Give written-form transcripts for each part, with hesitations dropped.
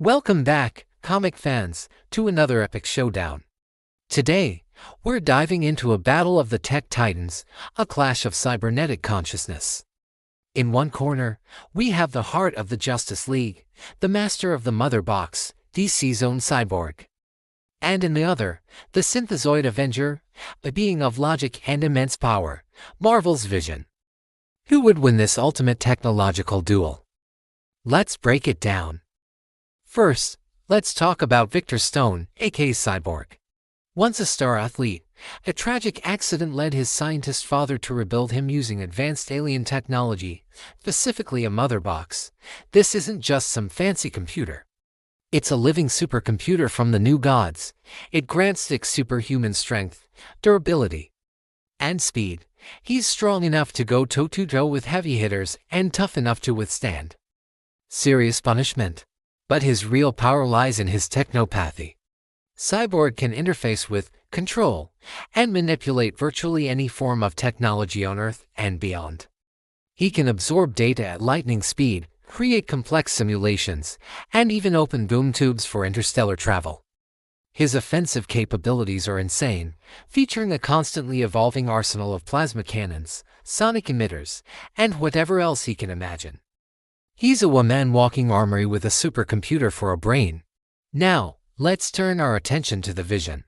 Welcome back, comic fans, to another epic showdown. Today, we're diving into a battle of the tech titans, a clash of cybernetic consciousness. In one corner, we have the heart of the Justice League, the master of the Mother Box, DC's own Cyborg. And in the other, the synthezoid Avenger, a being of logic and immense power, Marvel's Vision. Who would win this ultimate technological duel? Let's break it down. First, let's talk about Victor Stone, aka Cyborg. Once a star athlete, a tragic accident led his scientist father to rebuild him using advanced alien technology, specifically a mother box. This isn't just some fancy computer. It's a living supercomputer from the new gods. It grants Stick superhuman strength, durability, and speed. He's strong enough to go toe-to-toe with heavy hitters and tough enough to withstand serious punishment. But his real power lies in his technopathy. Cyborg can interface with, control, and manipulate virtually any form of technology on Earth and beyond. He can absorb data at lightning speed, create complex simulations, and even open boom tubes for interstellar travel. His offensive capabilities are insane, featuring a constantly evolving arsenal of plasma cannons, sonic emitters, and whatever else he can imagine. He's a one-man walking armory with a supercomputer for a brain. Now, let's turn our attention to the Vision.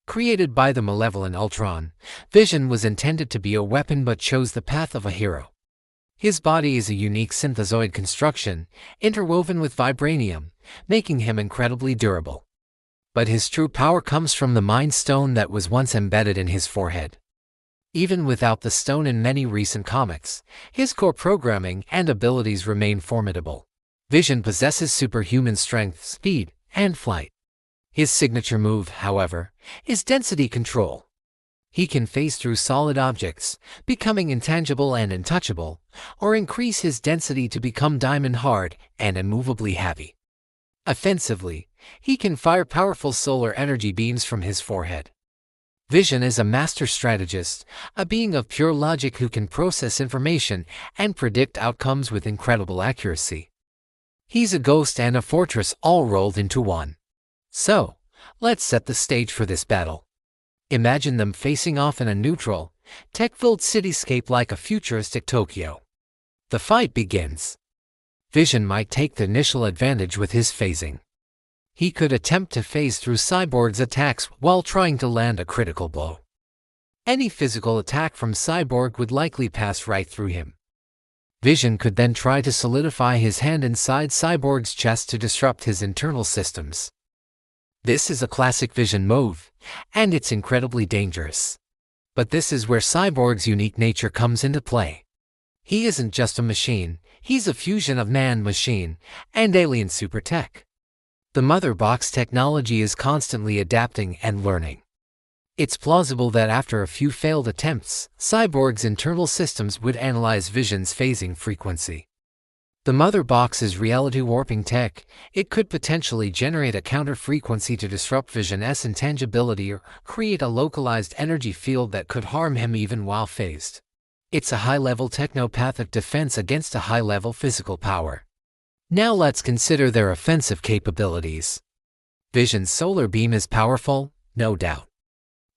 Created by the malevolent Ultron, Vision was intended to be a weapon but chose the path of a hero. His body is a unique synthezoid construction, interwoven with vibranium, making him incredibly durable. But his true power comes from the Mind Stone that was once embedded in his forehead. Even without the stone in many recent comics, his core programming and abilities remain formidable. Vision possesses superhuman strength, speed, and flight. His signature move, however, is density control. He can phase through solid objects, becoming intangible and untouchable, or increase his density to become diamond hard and immovably heavy. Offensively, he can fire powerful solar energy beams from his forehead. Vision is a master strategist, a being of pure logic who can process information and predict outcomes with incredible accuracy. He's a ghost and a fortress all rolled into one. So, let's set the stage for this battle. Imagine them facing off in a neutral, tech-filled cityscape like a futuristic Tokyo. The fight begins. Vision might take the initial advantage with his phasing. He could attempt to phase through Cyborg's attacks while trying to land a critical blow. Any physical attack from Cyborg would likely pass right through him. Vision could then try to solidify his hand inside Cyborg's chest to disrupt his internal systems. This is a classic Vision move, and it's incredibly dangerous. But this is where Cyborg's unique nature comes into play. He isn't just a machine, he's a fusion of man-machine and alien super tech. The Mother Box technology is constantly adapting and learning. It's plausible that after a few failed attempts, Cyborg's internal systems would analyze Vision's phasing frequency. The Mother Box is reality warping tech. It could potentially generate a counter frequency to disrupt Vision's intangibility or create a localized energy field that could harm him even while phased. It's a high-level technopathic defense against a high-level physical power. Now let's consider their offensive capabilities. Vision's solar beam is powerful, no doubt.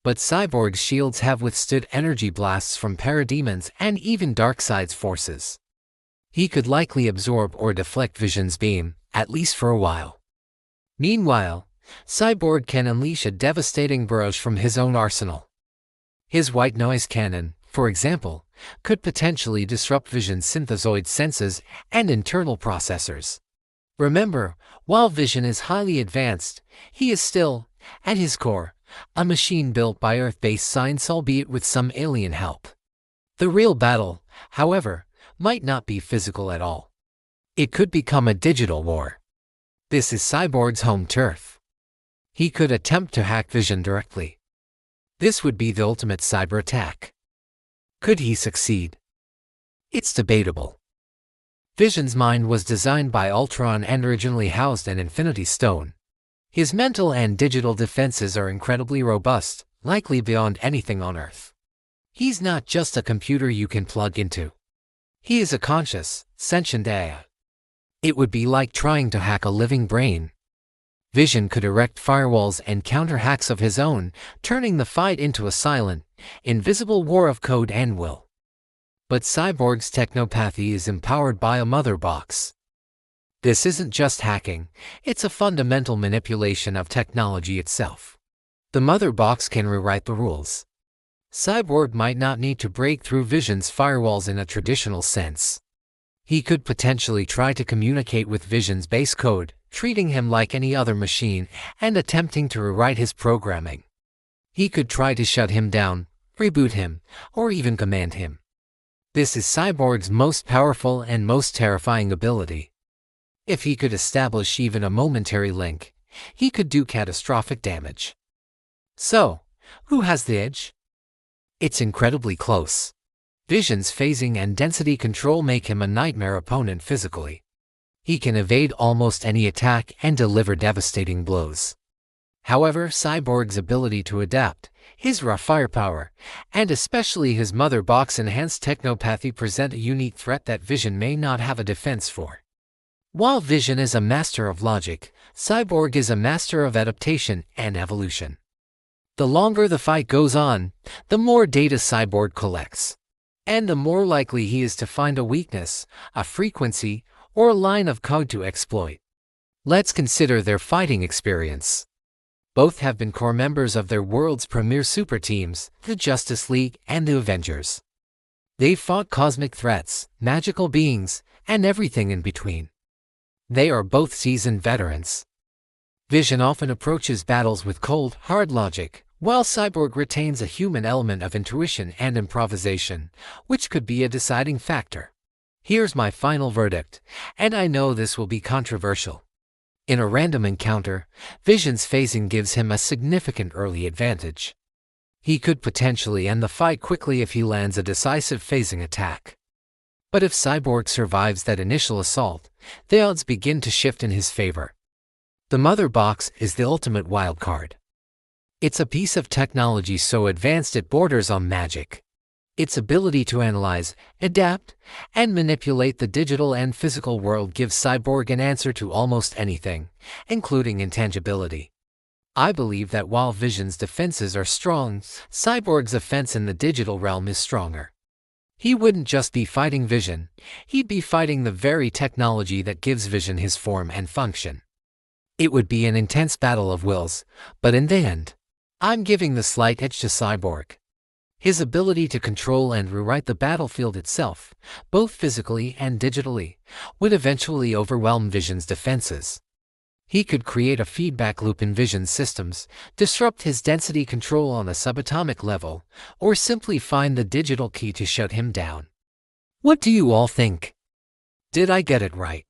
But Cyborg's shields have withstood energy blasts from parademons and even Darkseid's forces. He could likely absorb or deflect Vision's beam, at least for a while. Meanwhile, Cyborg can unleash a devastating barrage from his own arsenal. His white noise cannon, for example, could potentially disrupt Vision's synthezoid senses and internal processors. Remember, while Vision is highly advanced, he is still, at his core, a machine built by Earth-based science, albeit with some alien help. The real battle, however, might not be physical at all. It could become a digital war. This is Cyborg's home turf. He could attempt to hack Vision directly. This would be the ultimate cyber attack. Could he succeed? It's debatable. Vision's mind was designed by Ultron and originally housed an Infinity Stone. His mental and digital defenses are incredibly robust, likely beyond anything on Earth. He's not just a computer you can plug into. He is a conscious, sentient AI. It would be like trying to hack a living brain. Vision could erect firewalls and counter hacks of his own, turning the fight into a silent, invisible war of code and will. But Cyborg's technopathy is empowered by a mother box. This isn't just hacking, it's a fundamental manipulation of technology itself. The mother box can rewrite the rules. Cyborg might not need to break through Vision's firewalls in a traditional sense. He could potentially try to communicate with Vision's base code, treating him like any other machine and attempting to rewrite his programming. He could try to shut him down, reboot him, or even command him. This is Cyborg's most powerful and most terrifying ability. If he could establish even a momentary link, he could do catastrophic damage. So, who has the edge? It's incredibly close. Vision's phasing and density control make him a nightmare opponent physically. He can evade almost any attack and deliver devastating blows. However, Cyborg's ability to adapt, his raw firepower, and especially his mother box-enhanced technopathy present a unique threat that Vision may not have a defense for. While Vision is a master of logic, Cyborg is a master of adaptation and evolution. The longer the fight goes on, the more data Cyborg collects, and the more likely he is to find a weakness, a frequency, or a line of code to exploit. Let's consider their fighting experience. Both have been core members of their world's premier super teams, the Justice League and the Avengers. They've fought cosmic threats, magical beings, and everything in between. They are both seasoned veterans. Vision often approaches battles with cold, hard logic, while Cyborg retains a human element of intuition and improvisation, which could be a deciding factor. Here's my final verdict, and I know this will be controversial. In a random encounter, Vision's phasing gives him a significant early advantage. He could potentially end the fight quickly if he lands a decisive phasing attack. But if Cyborg survives that initial assault, the odds begin to shift in his favor. The mother box is the ultimate wildcard. It's a piece of technology so advanced it borders on magic. Its ability to analyze, adapt, and manipulate the digital and physical world gives Cyborg an answer to almost anything, including intangibility. I believe that while Vision's defenses are strong, Cyborg's offense in the digital realm is stronger. He wouldn't just be fighting Vision, he'd be fighting the very technology that gives Vision his form and function. It would be an intense battle of wills, but in the end, I'm giving the slight edge to Cyborg. His ability to control and rewrite the battlefield itself, both physically and digitally, would eventually overwhelm Vision's defenses. He could create a feedback loop in Vision's systems, disrupt his density control on a subatomic level, or simply find the digital key to shut him down. What do you all think? Did I get it right?